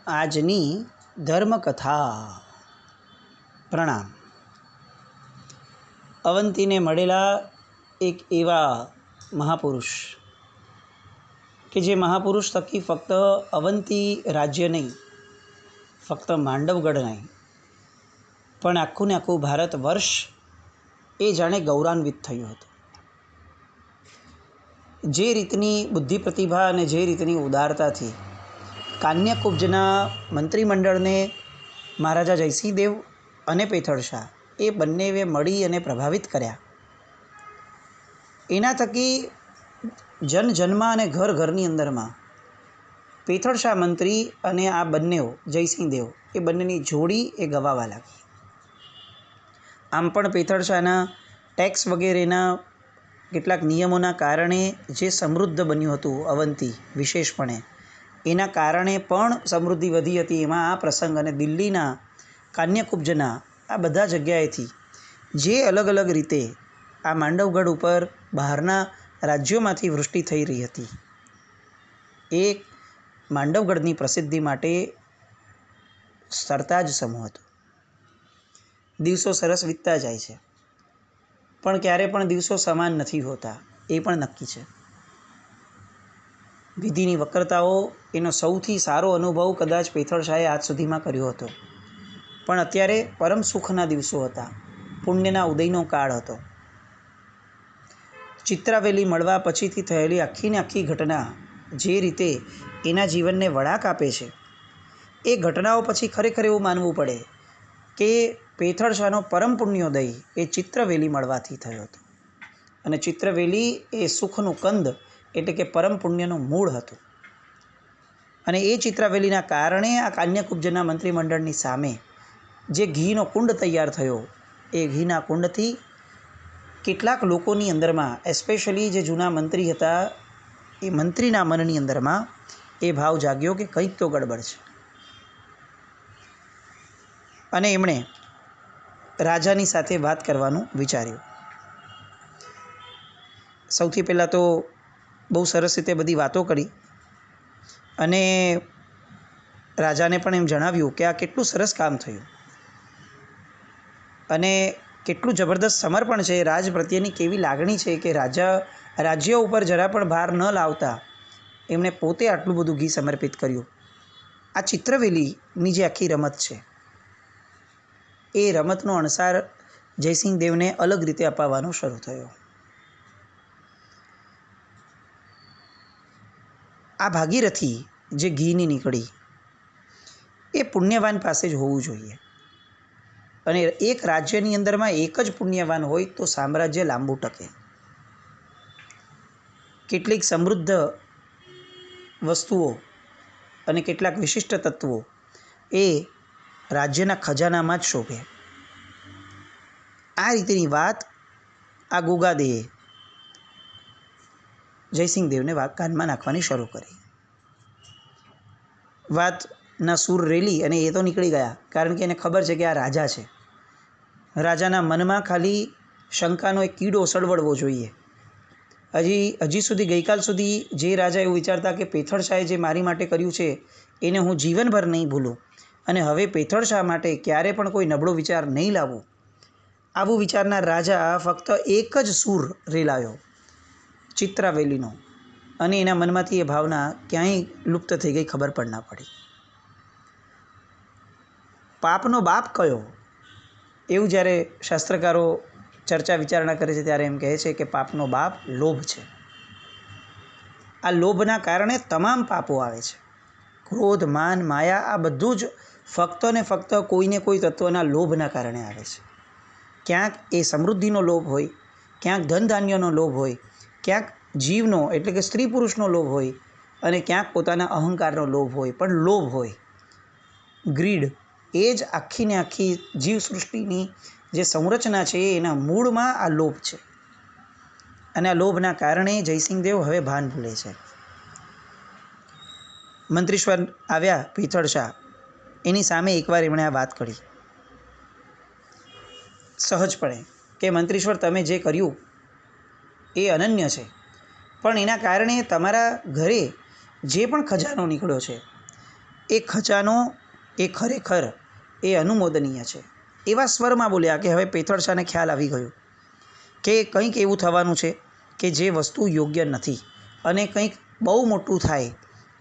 આજની ધર્મકથા. પ્રણામ. અવંતીને મળેલા એક એવા મહાપુરુષ કે જે મહાપુરુષ થકી ફક્ત અવંતી રાજ્ય નહીં, ફક્ત માંડવગઢ નહીં, પણ આખું ને આખું ભારત વર્ષ એ જાણે ગૌરવાન્વિત થયું હતું. જે રીતની બુદ્ધિ પ્રતિભા અને જે રીતની ઉદારતાથી કાન્યાકુબ્જના મંત્રીમંડળને મહારાજા જયસિંહ દેવ અને પેથળ શાહ એ બંનેએ મળી અને પ્રભાવિત કર્યા, એના થકી જનજનમાં અને ઘર ઘરની અંદરમાં પેથળ શાહ મંત્રી અને આ બંનેઓ જયસિંહ દેવ એ બંનેની જોડી એ ગવાવા લાગી. આમ પણ પેથળ શાહના ટેક્સ વગેરેના કેટલાક નિયમોના કારણે જે સમૃદ્ધ બન્યું હતું અવંતી, વિશેષપણે એના કારણે પણ સમૃદ્ધિ વધી હતી. એમાં આ પ્રસંગ અને દિલ્હીના કાન્યાકુબ્જના આ બધા જગ્યાએથી જે અલગ અલગ રીતે આ માંડવગઢ ઉપર બહારના રાજ્યોમાંથી વૃષ્ટિ થઈ રહી હતી, એ માંડવગઢની પ્રસિદ્ધિ માટે સરતાજ સમૂહ હતો. દિવસો સરસ વીતતા જાય છે, પણ ક્યારે પણ દિવસો સમાન નથી હોતા, એ પણ નક્કી છે. વિધિની વક્રતાઓ એનો સૌથી સારો અનુભવ કદાચ પેથળ શાહે આજ સુધીમાં કર્યો હતો. પણ અત્યારે પરમ સુખના દિવસો હતા, પુણ્યના ઉદયનો કાળ હતો. ચિત્રાવેલી મળવા પછીથી થયેલી આખી ને આખી ઘટના જે રીતે એના જીવનને વળાંક આપે છે, એ ઘટનાઓ પછી ખરેખર એવું માનવું પડે કે પેથળ શાહનો પરમ પુણ્યોદય એ ચિત્રવેલી મળવાથી થયો હતો. અને ચિત્રવેલી એ સુખનું કંદ એટલે કે પરમ પુણ્યનું મૂળ હતું. અને એ ચિત્રાવેલીના કારણે આ કાન્યાકુબ્જના મંત્રીમંડળની સામે જે ઘીનો કુંડ તૈયાર થયો, એ ઘીના કુંડથી કેટલાક લોકોની અંદરમાં, એસ્પેશિયલી જે જૂના મંત્રી હતા, એ મંત્રીના મનની અંદરમાં એ ભાવ જાગ્યો કે કંઈક તો ગડબડ છે. અને એમણે રાજાની સાથે વાત કરવાનું વિચાર્યું. સૌથી પહેલાં તો બહુ સરસ રીતે બધી વાતો કરી અને રાજાને પણ એમ જણાવ્યું કે આ કેટલું સરસ કામ થયું અને કેટલું જબરદસ્ત સમર્પણ છે, રાજ પ્રત્યેની કેવી લાગણી છે કે રાજ્ય ઉપર જરા પણ ભાર ન લાવતા એમણે પોતે આટલું બધું ઘી સમર્પિત કર્યું. આ ચિત્રવેલીની જે આખી રમત છે, એ રમતનો અણસાર જયસિંહ દેવને અલગ રીતે અપાવવાનો શરૂ થયો. આ ભાગીરથી જે ઘીની નીકળી, એ પુણ્યવાન પાસે જ હોવું જોઈએ. અને એક રાજ્યની અંદરમાં એક જ પુણ્યવાન હોય તો સામ્રાજ્ય લાંબુ ટકે. કેટલીક સમૃદ્ધ વસ્તુઓ અને કેટલાક વિશિષ્ટ તત્વો એ રાજ્યના ખજાનામાં જ શોભે. આ રીતેની વાત આ ગોગાદેએ જયસિંહ દેવને કાનમાં નાખવાની શરૂ કરી. વાતના સૂર રેલી અને એ તો નીકળી ગયા, કારણ કે એને ખબર છે કે આ રાજા છે. રાજાના મનમાં ખાલી શંકાનો એક કીડો સળવળવો જોઈએ. હજી સુધી, ગઈકાલ સુધી જે રાજા એવું વિચારતા કે પેથળ શાહે જે મારી માટે કર્યું છે એને હું જીવનભર નહીં ભૂલું, અને હવે પેથળ શાહ માટે ક્યારે પણ કોઈ નબળો વિચાર નહીં લાવું, આવું વિચારનાર રાજા ફક્ત એક જ સૂર રેલાયો, ચિત્રાવેલીનો, અને એના મનમાંથી એ ભાવના ક્યાંય લુપ્ત થઈ ગઈ, ખબર પણ ના પડી. પાપનો બાપ કયો, એવું જ્યારે શાસ્ત્રકારો ચર્ચા વિચારણા કરે છે ત્યારે એમ કહે છે કે પાપનો બાપ લોભ છે. આ લોભના કારણે તમામ પાપો આવે છે. ક્રોધ, માન, માયા, આ બધું જ ફક્ત ને ફક્ત કોઈને કોઈ તત્વના લોભના કારણે આવે છે. ક્યાંક એ સમૃદ્ધિનો લોભ હોય, ક્યાંક ધન ધાન્યનો લોભ હોય, ક્યાંક જીવનો એટલે કે સ્ત્રી પુરુષનો લોભ હોય, અને ક્યાંક પોતાના અહંકારનો લોભ હોય. પણ લોભ હોય, ગ્રીડ, એ જ આખી ને આખી જીવસૃષ્ટિની જે સંરચના છે એના મૂળમાં આ લોભ છે. અને આ લોભના કારણે જયસિંહ દેવ હવે ભાન ભૂલે છે. મંત્રીશ્વર આવ્યા પેથળ શાહ, એની સામે એકવાર એમણે આ વાત કરી સહજપણે કે મંત્રીશ્વર, તમે જે કર્યું એ અનન્ય છે, પણ એના કારણે તમારા ઘરે જે પણ ખજાનો નીકળ્યો છે એ ખજાનો એ ખરેખર એ અનુમોદનીય છે. એવા સ્વરમાં બોલ્યા કે હવે પેથળશાને ખ્યાલ આવી ગયો કે કંઈક એવું થવાનું છે કે જે વસ્તુ યોગ્ય નથી, અને કંઈક બહુ મોટું થાય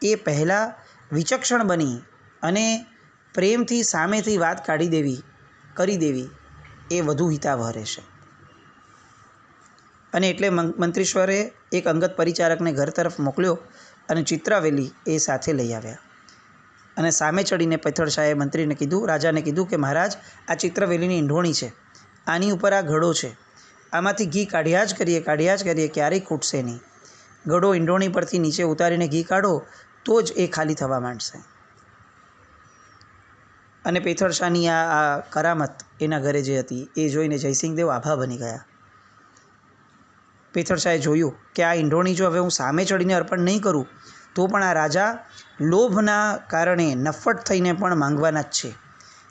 એ પહેલાં વિચક્ષણ બની અને પ્રેમથી સામેથી વાત કરી દેવી એ વધુ હિતાવહ રહેશે. અને એટલે મંત્રીશ્વરે એક અંગત પરિચારકને ઘર તરફ મોકલ્યો અને ચિત્રાવેલી એ સાથે લઈ આવ્યા. અને સામે ચડીને પેથળશાહે મંત્રીને કીધું, રાજાને કીધું કે મહારાજ, આ ચિત્રવેલીની ઈંઢોણી છે, આની ઉપર આ ઘડો છે, આમાંથી ઘી કાઢ્યા જ કરીએ ક્યારેય ખૂટશે નહીં. ઘડો ઈંઢોણી પરથી નીચે ઉતારીને ઘી કાઢો તો જ એ ખાલી થવા માંડશે. અને પેથળશાહની આ કરામત એના ઘરે જે હતી એ જોઈને જયસિંહદેવ આભા બની ગયા. પેથળશાહે જોયું કે આ ઈંઢોણી જો હવે હું સામે ચડીને અર્પણ નહીં કરું તો પણ આ રાજા લોભના કારણે નફ્ફટ થઈને પણ માંગવાના જ છે.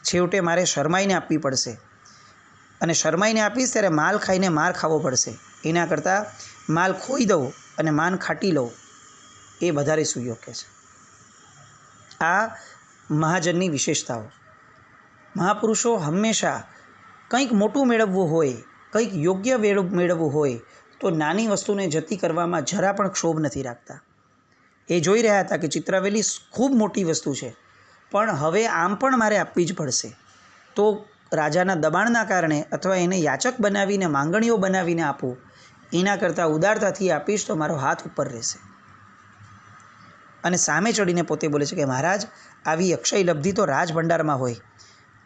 છેવટે મારે શરમાઈને આપવી પડશે, અને શરમાઈને આપીશ ત્યારે માલ ખાઈને માર ખાવો પડશે. એના કરતાં માલ ખોઈ દઉં અને માન ખાટી લઉં એ વધારે સુયોગ્ય છે. આ મહાજનની વિશેષતાઓ. મહાપુરુષો હંમેશા કંઈક મોટું મેળવવું હોય, કંઈક યોગ્ય મેળવવું હોય તો નાની વસ્તુને જતી કરવામાં જરા પણ ક્ષોભ નથી રાખતા. એ જોઈ રહ્યા હતા કે ચિત્રાવેલી ખૂબ મોટી વસ્તુ છે, પણ હવે આમ પણ મારે આપવી જ પડશે. તો રાજાના દબાણના કારણે અથવા એને યાચક બનાવીને માંગણીઓ બનાવીને આપું એના કરતાં ઉદારતાથી આપીશ તો મારો હાથ ઉપર રહેશે. અને સામે ચડીને પોતે બોલે છે કે મહારાજ, આવી અક્ષય લબ્ધિ તો રાજભંડારમાં હોય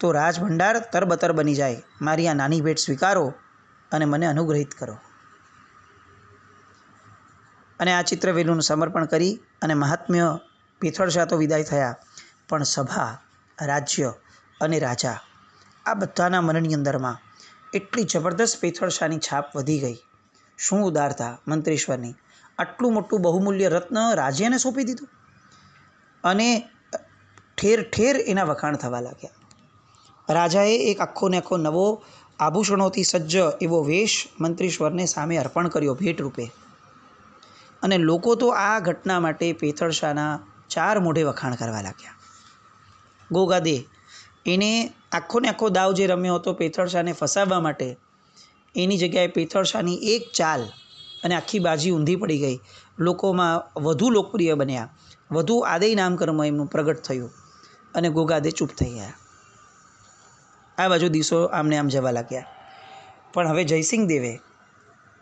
તો રાજભંડાર તરબતર બની જાય. મારી આ નાની ભેટ સ્વીકારો અને મને અનુગ્રહિત કરો. અને આ ચિત્રવેલીનું સમર્પણ કરી અને મહાત્મ્ય પેથળશાહ તો વિદાય થયા, પણ સભા, રાજ્ય અને રાજા આ બધાના મનની અંદરમાં એટલી જબરદસ્ત પેથળશાહની છાપ વધી ગઈ. શું ઉદારતા મંત્રીશ્વરની! આટલું મોટું બહુમૂલ્ય રત્ન રાજ્યને સોંપી દીધું, અને ઠેર ઠેર એના વખાણ થવા લાગ્યા. રાજાએ એક આખો નવો આભૂષણોથી સજ્જ એવો વેશ મંત્રીશ્વરને સામે અર્પણ કર્યો ભેટ રૂપે. અને લોકો તો આ ઘટના માટે પેથળશાહના ચાર મોઢે વખાણ કરવા લાગ્યા. ગોગાદે એને આખો દાવ જે રમ્યો હતો પેથળશાહને ફસાવવા માટે, એની જગ્યાએ પેથળશાહની એક ચાલ અને આખી બાજી ઊંધી પડી ગઈ. લોકોમાં વધુ લોકપ્રિય બન્યા, વધુ આદેય નામકર્મ એમનું પ્રગટ થયું, અને ગોગાદે ચૂપ થઈ ગયા. આ બાજુ દિવસો આમને આમ જવા લાગ્યા. પણ હવે જયસિંહ દેવે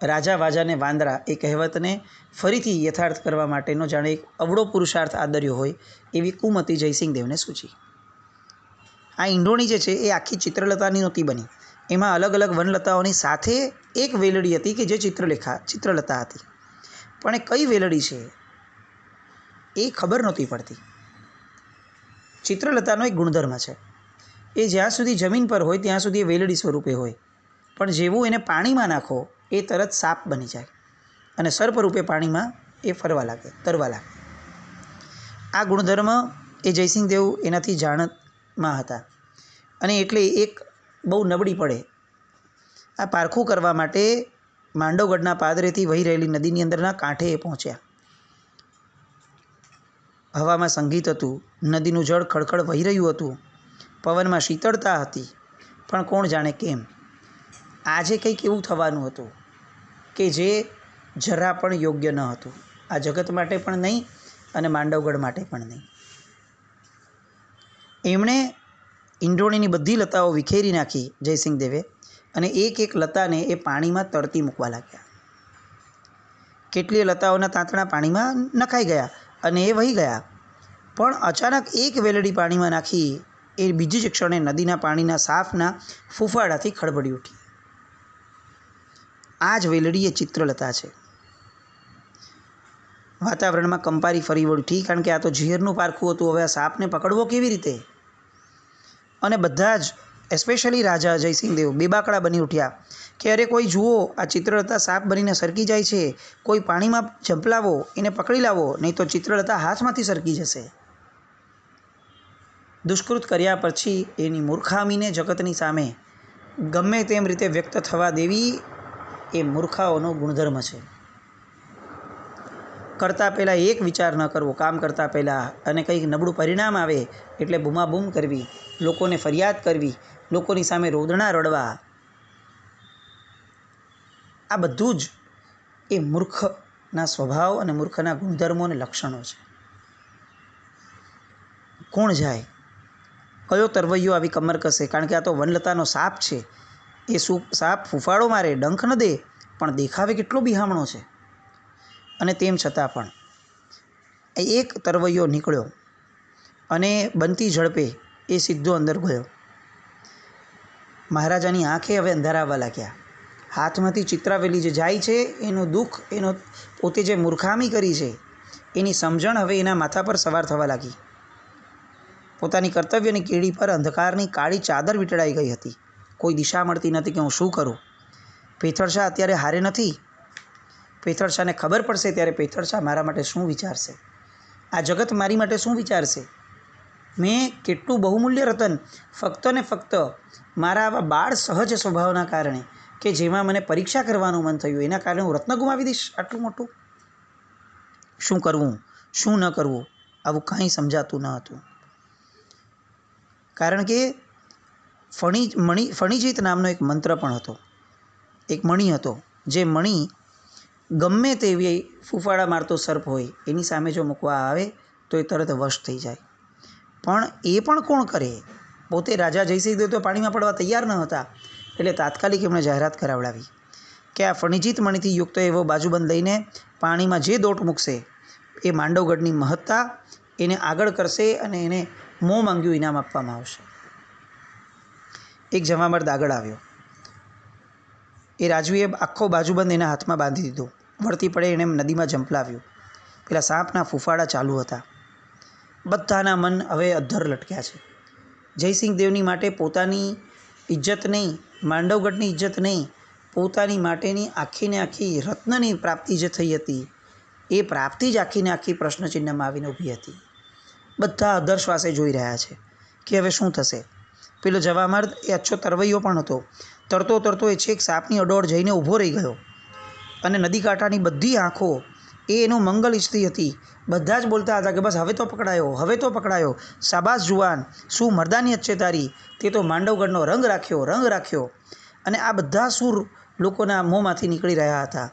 રાજા વાજાને વાંદરા એ કહેવતને ફરીથી યથાર્થ કરવા માટેનો જાણે એક અવળો પુરુષાર્થ આદર્યો હોય એવી કુમતી જયસિંહ દેવને સૂચી. આ ઈંઢોણી જે છે એ આખી ચિત્રલતાની નહોતી બની. એમાં અલગ અલગ વનલતાઓની સાથે એક વેલડી હતી કે જે ચિત્રલતા હતી, પણ એ કઈ વેલડી છે એ ખબર નહોતી પડતી. ચિત્રલતાનો એક ગુણધર્મ છે, એ જ્યાં સુધી જમીન પર હોય ત્યાં સુધી એ વેલડી સ્વરૂપે હોય, પણ જેવું એને પાણીમાં નાખો એ તરત સાપ બની જાય અને સર્પ રૂપે પાણીમાં એ ફરવા લાગે, તરવા લાગે. આ ગુણધર્મ એ જયસિંહ દેવ એનાથી જાણમાં હતા, અને એટલે એક બહુ નબળી પડે. આ પારખું કરવા માટે માંડવગઢના પાદરેથી વહી રહેલી નદીની અંદરના કાંઠે એ પહોંચ્યા. હવામાં સંગીત હતું, નદીનું જળ ખળખળ વહી રહ્યું હતું, પવનમાં શીતળતા હતી, પણ કોણ જાણે કેમ આજે કંઈક એવું થવાનું હતું કે જે જરા પણ યોગ્ય ન હતું. આ જગત માટે પણ નહીં અને માંડવગઢ માટે પણ નહીં. એમણે ઈંઢોણીની બધી લતાઓ વિખેરી નાખી જયસિંહ દેવે, અને એક એક લતાને એ પાણીમાં તરતી મૂકવા લાગ્યા. કેટલીય લતાઓના તાંતણા પાણીમાં નખાઈ ગયા અને એ વહી ગયા, પણ અચાનક એક વેલડી પાણીમાં નાખી એ બીજી જ ક્ષણે નદીના પાણીના સાફના ફૂફાડાથી ખળબળી ઉઠી. આ જ વેલડી એ ચિત્રલતા છે. વાતાવરણમાં કંપારી ફરી ઉઠી, કારણ કે આ તો ઝેરનું પારખું હતું. હવે આ સાપને પકડવો કેવી રીતે? અને બધા જ એસ્પેશિયલી રાજા જયસિંહદેવ બેબાકડા બની ઉઠ્યા કે અરે કોઈ જુઓ, આ ચિત્રલતા સાપ બનીને સરકી જાય છે, કોઈ પાણીમાં ઝંપલાવો, એને પકડી લાવો, નહીં તો ચિત્રલતા હાથમાંથી સરકી જશે. દુષ્કૃત કર્યા પછી એની મૂર્ખામીને જગતની સામે ગમે તેમ રીતે વ્યક્ત થવા દેવી એ મૂર્ખાઓનો ગુણધર્મ છે. કરતાં પહેલાં એક વિચાર ન કરવો, કામ કરતાં પહેલાં, અને કંઈક નબળું પરિણામ આવે એટલે બૂમાબૂમ કરવી, લોકોને ફરિયાદ કરવી, લોકોની સામે રોદણા રડવા, આ બધું જ એ મૂર્ખના સ્વભાવ અને મૂર્ખના ગુણધર્મો અને લક્ષણો છે. કોણ જાય? કયો તરવૈયો આવી કમર કસે? કારણ કે આ તો વનલતાનો સાપ છે. એ સાપ ફૂફાડો મારે, ડંખ ન દે, પણ દેખાવે કેટલો બિહામણો છે. અને તેમ છતાં પણ એક તરવૈયો નીકળ્યો અને બનતી ઝડપે એ સીધો અંદર ગયો. મહારાજાની આંખે હવે અંધારા આવવા લાગ્યા. હાથમાંથી ચિત્રાવેલી જે જાય છે એનું દુઃખ, એનો પોતે જે મૂર્ખામી કરી છે એની સમજણ હવે એના માથા પર સવાર થવા લાગી. પોતાની કર્તવ્યની કેડી પર અંધકારની કાળી ચાદર વીંટળાઈ ગઈ હતી. કોઈ દિશા મળતી નથી કે હું શું કરું. પેથળશા અત્યારે હારે નથી. પેથળશાને ખબર પડશે ત્યારે પેથળશા મારા માટે શું વિચારશે, આ જગત મારી માટે શું વિચારશે. મેં કેટલું બહુમૂલ્ય રતન ફક્ત ને ફક્ત મારા આવા બાળ સહજ સ્વભાવના કારણે, કે જેમાં મને પરીક્ષા કરવાનું મન થયું, એના કારણે હું રત્ન ગુમાવી દઈશ આટલું મોટું. શું કરવું, શું ન કરવું, આવું કાંઈ સમજાતું ન હતું. કારણ કે ફણીજીત નામનો એક મંત્ર પણ હતો, એક મણી હતો, જે મણી ગમે તેવી ફૂફાડા મારતો સર્પ હોય એની સામે જો મૂકવા આવે તો એ તરત વશ થઈ જાય. પણ એ પણ કોણ કરે? પોતે રાજા જયસિંહ દેવ તો પાણીમાં પડવા તૈયાર ન હતા. એટલે તાત્કાલિક એમણે જાહેરાત કરાવડાવી કે આ ફણીજીત મણીથી યુક્ત એવો બાજુબંધ લઈને પાણીમાં જે દોટ મૂકશે એ માંડવગઢની મહત્તા એને આગળ કરશે અને એને મોં માંગ્યું ઇનામ આપવામાં આવશે. એક જમામર્દ આગળ આવ્યો. એ રાજવીએ આખો બાજુબંધ એના હાથમાં બાંધી દીધો. વળતી પડે એણે નદીમાં ઝંપલાવ્યું. પેલા સાપના ફૂફાડા ચાલુ હતા. બધાના મન હવે અધ્ધર લટક્યા છે. જયસિંહ દેવની માટે પોતાની ઇજ્જત નહીં, માંડવગઢની ઇજ્જત નહીં, પોતાની માટેની આખીને આખી રત્નની પ્રાપ્તિ જે થઈ હતી એ પ્રાપ્તિ જ આખીને આખી પ્રશ્નચિહ્નમાં આવીને ઊભી હતી. બધા અધ્ધર શ્વાસે જોઈ રહ્યા છે કે હવે શું થશે. પેલો જવામર્દ એ અચ્છો તરવૈયો પણ હતો. તરતો તરતો એ છેક સાપની અડોળ જઈને ઊભો રહી ગયો અને નદી કાંઠાની બધી આંખો એ એનું મંગલ ઈચ્છતી હતી. બધા જ બોલતા હતા કે બસ હવે તો પકડાયો, હવે તો પકડાયો, શાબાશ જુવાન, શું મર્દાનિયત છે તારી, તે તો માંડવગઢનો રંગ રાખ્યો, રંગ રાખ્યો. અને આ બધા સૂર લોકોના મોંમાંથી નીકળી રહ્યા હતા.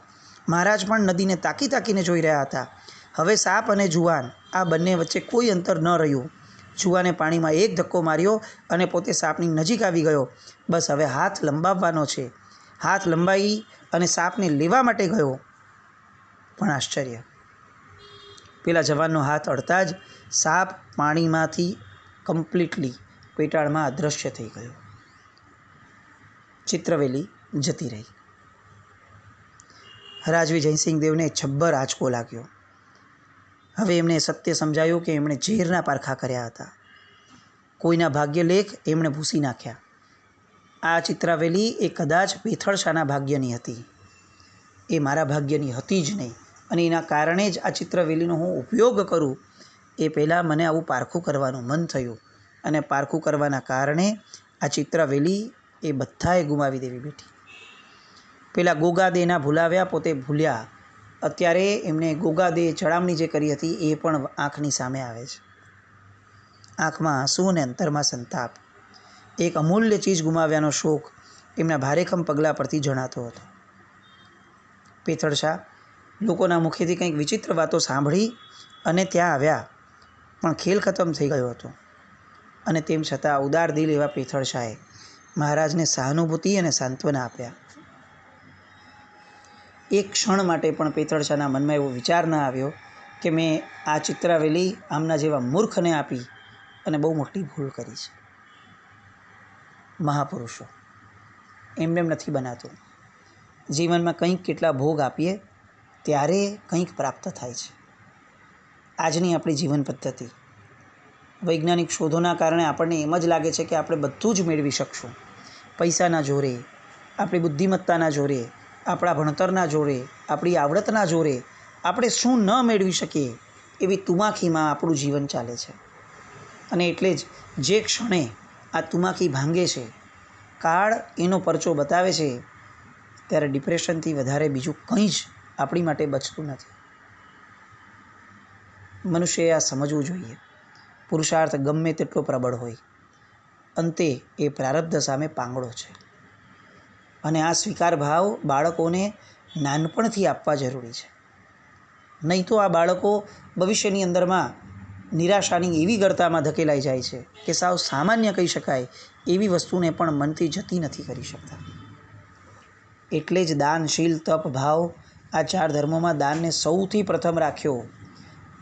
મહારાજ પણ નદીને તાકી તાકીને જોઈ રહ્યા હતા. હવે સાપ અને જુવાન આ બંને વચ્ચે કોઈ અંતર ન રહ્યું. જુવાને પાણીમાં એક ધક્કો માર્યો અને પોતે સાપની નજીક આવી ગયો. બસ હવે હાથ લંબાવવાનો છે. હાથ લંબાવી અને સાપને લેવા માટે ગયો. પણ આશ્ચર્ય, પેલા જવાનનો હાથ અડતા જ સાપ પાણીમાંથી કમ્પ્લીટલી પેટાળમાં અદૃશ્ય થઈ ગયો. ચિત્રવેલી જતી રહી. રાજવી જયસિંહ દેવને છબ્બર આંચકો લાગ્યો. હવે એમને સત્ય સમજાયું કે એમણે ઝેરના પારખા કર્યા હતા. કોઈના ભાગ્યલેખ એમણે ભૂસી નાખ્યા. આ ચિત્રાવેલી એ કદાચ પેથળશાના ભાગ્યની હતી, એ મારા ભાગ્યની હતી જ નહીં. અને એના કારણે જ આ ચિત્રવેલીનો હું ઉપયોગ કરું એ પહેલાં મને આવું પારખું કરવાનું મન થયું. અને પારખું કરવાના કારણે આ ચિત્રવેલી એ બધાએ ગુમાવી દેવી બેઠી. પેલા ગોગાદેના ભૂલાવ્યા, પોતે ભૂલ્યા. અત્યારે એમને ગોગાદે ચડામણી જે કરી હતી એ પણ આંખની સામે આવે છે. આંખમાં આંસુ અને અંતરમાં સંતાપ. એક અમૂલ્ય ચીજ ગુમાવ્યાનો શોક એમના ભારેખમ પગલાં પરથી જણાતો હતો. પેથળશા લોકોના મુખેથી કંઈક વિચિત્ર વાતો સાંભળી અને ત્યાં આવ્યા, પણ ખેલ ખતમ થઈ ગયો હતો. અને તેમ છતાં ઉદાર દિલ એવા પેથળશાએ મહારાજને સહાનુભૂતિ અને સાંત્વના આપ્યા. એક ક્ષણ માટે પણ પેથળશાના મનમાં એવો વિચાર ન આવ્યો કે મેં આ ચિત્રાવેલી આમના જેવા મૂર્ખને આપી અને બહુ મોટી ભૂલ કરી છે. મહાપુરુષો એમને એમ નથી બનાતું. જીવનમાં કંઈક કેટલા ભોગ આપીએ ત્યારે કંઈક પ્રાપ્ત થાય છે. આજની આપણી જીવન પદ્ધતિ, વૈજ્ઞાનિક શોધોના કારણે આપણને એમ જ લાગે છે કે આપણે બધું જ મેળવી શકશું. પૈસાના જોરે, આપણી બુદ્ધિમત્તાના જોરે, આપણા ભણતરના જોરે, આપણી આવડતના જોરે આપણે શું ન મેળવી શકીએ એવી તુમાખીમાં આપણું જીવન ચાલે છે. અને એટલે જ જે ક્ષણે આ તુમાખી ભાંગે છે, કાળ એનો પરચો બતાવે છે, ત્યારે ડિપ્રેશનથી વધારે બીજું કંઈ જ આપણી માટે બચતું નથી. મનુષ્યએ આ સમજવું જોઈએ. પુરુષાર્થ ગમે તેટલો પ્રબળ હોય, અંતે એ પ્રારબ્ધ સામે પાંગળો છે. અને આ સ્વીકાર ભાવ બાળકોને નાનપણથી આપવા જરૂરી છે. નહીં તો આ બાળકો ભવિષ્યની અંદરમાં નિરાશાની એવી ગર્તામાં ધકેલાઈ જાય છે કે સાવ સામાન્ય કહી શકાય એવી વસ્તુને પણ મનથી જતી નથી કરી શકતા. એટલે જ દાન, શીલ, તપ, ભાવ આ 4 ધર્મોમાં દાનને સૌથી પ્રથમ રાખ્યો.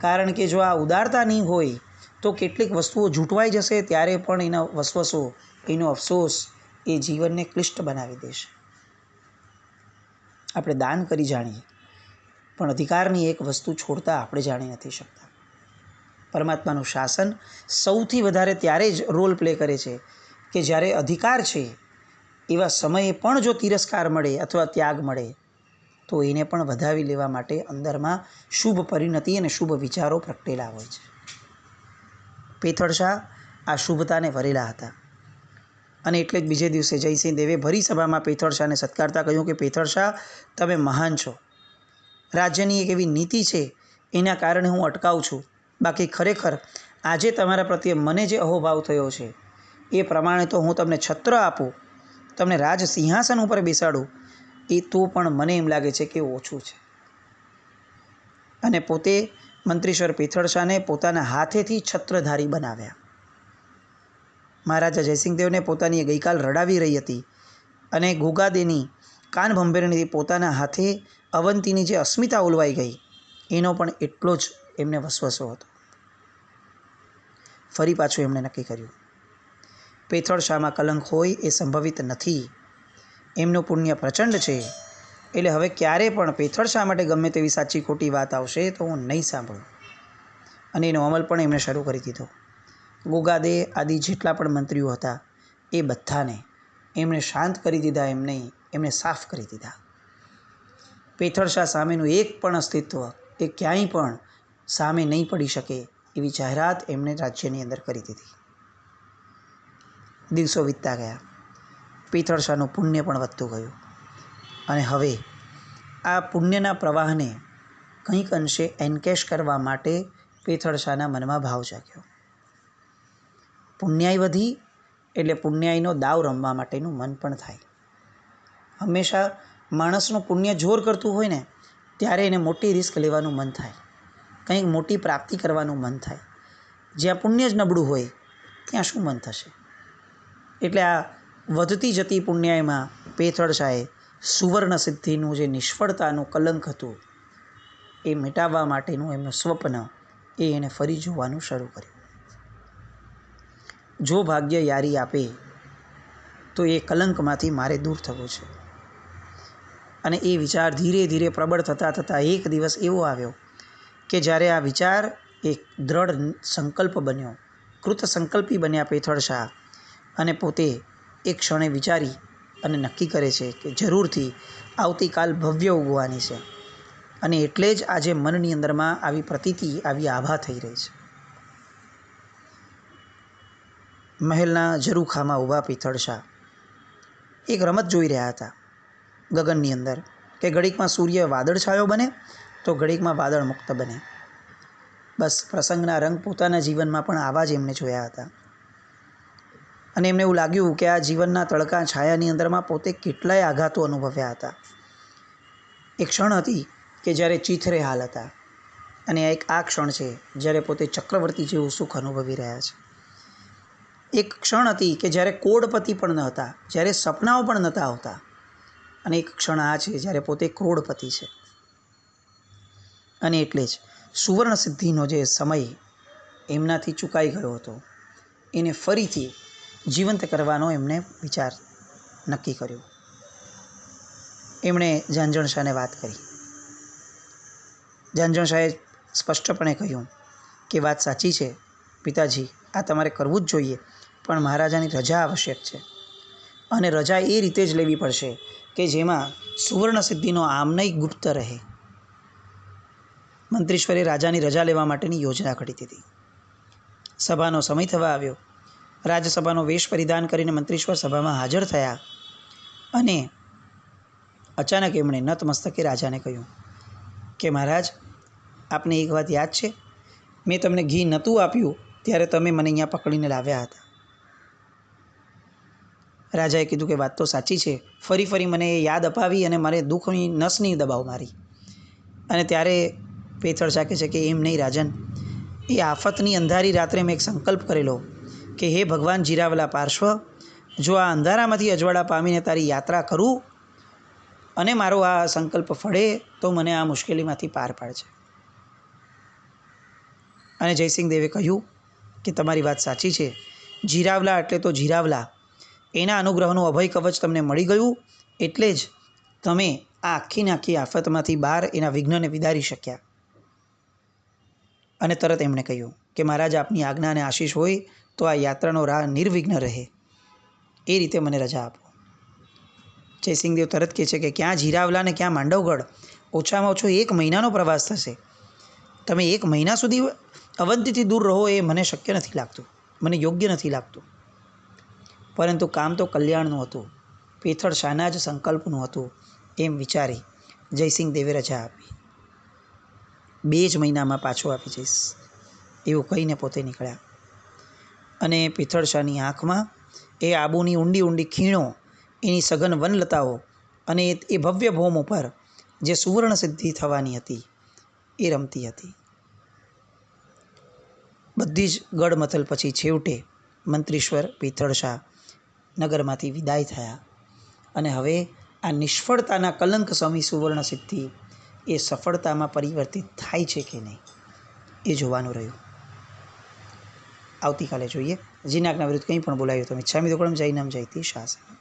કારણ કે જો આ ઉદારતા નહીં હોય તો કેટલીક વસ્તુઓ જૂટવાઈ જશે, ત્યારે પણ એના વસવસો, એનો અફસોસ એ જીવનને ક્લિષ્ટ બનાવી દેશે. આપણે દાન કરી જાણીએ, પણ અધિકારની એક વસ્તુ છોડતા આપણે જાણી નથી શકતા. પરમાત્માનું શાસન સૌથી વધારે ત્યારે જ રોલ પ્લે કરે છે કે જ્યારે અધિકાર છે એવા સમયે પણ જો તિરસ્કાર મળે અથવા ત્યાગ મળે તો એને પણ વધાવી લેવા માટે અંદરમાં શુભ પરિણતિ અને શુભ વિચારો પ્રગટેલા હોય છે. પેથળ શાહ આ શુભતાને ભરેલા હતા. અને એટલે જ બીજે દિવસે જયસિંહ દેવે ભરી સભામાં પેથળ શાહને સત્કારતા કહ્યું કે પેથળ શાહ, તમે મહાન છો. રાજ્યની એક એવી નીતિ છે એના કારણે હું અટકાવું છું. બાકી ખરેખર આજે તમારા પ્રત્યે મને જે અહોભાવ થયો છે એ પ્રમાણે તો હું તમને છત્ર આપું, તમને રાજ સિંહાસન ઉપર બેસાડું, એ તો પણ મને એમ લાગે છે કે ઓછું છે. અને પોતે મંત્રીશ્વર પેથળ શાહને પોતાના હાથેથી છત્રધારી બનાવ્યા. મહારાજા જયસિંહદેવને પોતાની ગઈકાલ રડાવી રહી હતી અને ગોગાદેની કાન ભંભેરણીથી પોતાના હાથે અવંતીની જે અસ્મિતા ઓલવાઈ ગઈ એનો પણ એટલો જ એમને વસવસો હતો. ફરી પાછું એમણે નક્કી કર્યું, પેથળ શાહમાં કલંક હોય એ સંભવિત નથી. એમનું પુણ્ય પ્રચંડ છે. એટલે હવે ક્યારે પણ પેથળ શાહ માટે ગમે તેવી સાચી ખોટી વાત આવશે તો હું નહીં સાંભળું. અને એનો અમલ પણ એમણે શરૂ કરી દીધો. ગોગાદે આદિ જેટલા પણ મંત્રીઓ હતા એ બધાને એમણે શાંત કરી દીધા. એમને સાફ કરી દીધા. પેથળ શાહ સામેનું એક પણ અસ્તિત્વ એ ક્યાંય પણ સામે નહીં પડી શકે એવી જાહેરાત એમણે રાજ્યની અંદર કરી દીધી. દિવસો વીતતા ગયા. પેથળ શાહનું પુણ્ય પણ વધતું ગયું. અને હવે આ પુણ્યના પ્રવાહને કંઈક અંશે એન્કેશ કરવા માટે પેથળ શાહના મનમાં ભાવ જાગ્યો. પુણ્યાય વધી એટલે પુણ્યાયનો દાવ રમવા માટેનું મન પણ થાય. હંમેશા માણસનું પુણ્ય જોર કરતું હોય ને ત્યારે એને મોટી રિસ્ક લેવાનું મન થાય, કંઈક મોટી પ્રાપ્તિ કરવાનું મન થાય. જ્યાં પુણ્ય જ નબળું હોય ત્યાં શું મન થશે? એટલે આ વધતી જતી પુણ્યાયમાં પેથળ શાહે સુવર્ણ સિદ્ધિનું જે નિષ્ફળતાનું કલંક હતું એ મિટાવવા માટેનું એમનું સ્વપ્ન એને ફરી જોવાનું શરૂ કર્યું. જો ભાગ્ય યારી આપે તો એ કલંકમાંથી મારે દૂર થવું છે. અને એ વિચાર ધીરે ધીરે પ્રબળ થતાં એક દિવસ એવો આવ્યો કે જ્યારે આ વિચાર એક દ્રઢ સંકલ્પ બન્યો, કૃત સંકલ્પી બન્યા પેથળ શાહ. અને પોતે એક ક્ષણે વિચારી અને નક્કી કરે છે કે જરૂરથી આવતીકાલ ભવ્ય ઉગવાની છે. અને એટલે જ આજે મનની અંદરમાં આવી પ્રતીતિ, આવી આભા થઈ રહી છે. મહેલના ઝરૂખામાં ઊભા પેથળ શાહ એક રમત જોઈ રહ્યા હતા ગગનની અંદર, કે ઘડીકમાં સૂર્ય વાદળ છાયો બને તો ઘડીકમાં વાદળ મુક્ત બને. બસ પ્રસંગના રંગ પોતાના જીવનમાં પણ આવા જ એમને જોયા હતા. અને એમને એવું લાગ્યું કે આ જીવનના તડકા છાયાની અંદરમાં પોતે કેટલાય આઘાતો અનુભવ્યા હતા. એક ક્ષણ હતી કે જ્યારે ચીથરે હાલ હતા અને આ ક્ષણ છે જ્યારે પોતે ચક્રવર્તી જેવું સુખ અનુભવી રહ્યા છે. એક ક્ષણ હતી કે જ્યારે કોડપતિ પણ ન હતા, જ્યારે સપનાઓ પણ નહોતા આવતા. અને એક ક્ષણ આ છે જ્યારે પોતે કરોડપતિ છે. અને એટલે જ સુવર્ણ સિદ્ધિનો જે સમય એમનાથી ચૂકાઈ ગયો હતો એને ફરીથી જીવંત કરવાનો એમને વિચાર નક્કી કર્યો. એમણે ઝાંઝણ શાહને વાત કરી. ઝાંઝણ શાહે સ્પષ્ટપણે કહ્યું કે વાત સાચી છે પિતાજી, આ તમારે કરવું જ જોઈએ, પણ મહારાજાની રજા આવશ્યક છે. અને રજા એ રીતે જ લેવી પડશે કે જેમાં સુવર્ણ સિદ્ધિનો આમનય ગુપ્ત રહે. મંત્રીશ્વરે રાજાની રજા લેવા માટેની યોજના ઘડી દીધી. સભાનો સમય થવા આવ્યો. રાજસભાનો વેશ પરિધાન કરીને મંત્રીશ્વર સભામાં હાજર થયા. અને અચાનક એમણે નતમસ્તકે રાજાને કહ્યું કે મહારાજ, આપને એક વાત યાદ છે મેં તમને ઘી નહોતું આપ્યું ત્યારે તમે મને અહીંયા પકડીને લાવ્યા હતા. રાજાએ કીધું કે વાત તો સાચી છે. ફરી ફરી મને એ યાદ અપાવી અને મારે દુઃખની નસની દબાવ મારી. અને ત્યારે પેથળ કહે છે કે એમ નહીં રાજન, એ આફતની અંધારી રાત્રે મેં એક સંકલ્પ કરેલો કે હે ભગવાન જીરાવલા પાર્શ્વ, જો આ અંધારામાંથી અજવાળા પામીને તારી યાત્રા કરું અને મારો આ સંકલ્પ ફળે તો મને આ મુશ્કેલીમાંથી પાર પાડજે. અને જયસિંહ દેવે કહ્યું કે તમારી વાત સાચી છે. જીરાવલા એટલે તો જીરાવલા, એના અનુગ્રહનું અભય કવચ તમને મળી ગયું એટલે જ તમે આ આખીને આખી આફતમાંથી બહાર એના વિઘ્નને વિદારી શક્યા. અને તરત એમણે કહ્યું કે મહારાજ, આપની આજ્ઞા અને આશીષ હોય તો આ યાત્રાનો રાહ નિર્વિઘ્ન રહે, એ રીતે મને રજા આપો. જયસિંહદેવ તરત કહે છે કે ક્યાં જીરાવલા ને ક્યાં માંડવગઢ, ઓછામાં ઓછો 1 મહિનાનો પ્રવાસ થશે. તમે 1 મહિના સુધી અવંતીથી દૂર રહો એ મને શક્ય નથી લાગતું, મને યોગ્ય નથી લાગતું. પરંતુ કામ તો કલ્યાણનું હતું, પેથળ શાના જ સંકલ્પનું હતું. એમ વિચારી જયસિંહ દેવે રજા આપી. 2 જ મહિનામાં પાછો આપી જઈશ એવું કહીને પોતે નીકળ્યા. અને પેથળ શાહની આંખમાં એ આબુની ઊંડી ઊંડી ખીણો, એની સઘન વનલતાઓ અને એ ભવ્ય ભૌમ ઉપર જે સુવર્ણ સિદ્ધિ થવાની હતી એ રમતી હતી. બધી જ ગડમથલ પછી છેવટે મંત્રીશ્વર પેથળ શાહ નગરમાંથી વિદાય થયા. અને હવે આ નિષ્ફળતાના કલંક સમી સુવર્ણ સિદ્ધિ એ સફળતામાં પરિવર્તિત થાય છે કે નહીં એ જોવાનું રહ્યું. આવતીકાલે જોઈએ. જીનાગના વિરુદ્ધ કંઈ પણ બોલાયું તો મિચ્છામિ દુક્કડમ જૈનમ જયતિ શાસનમ.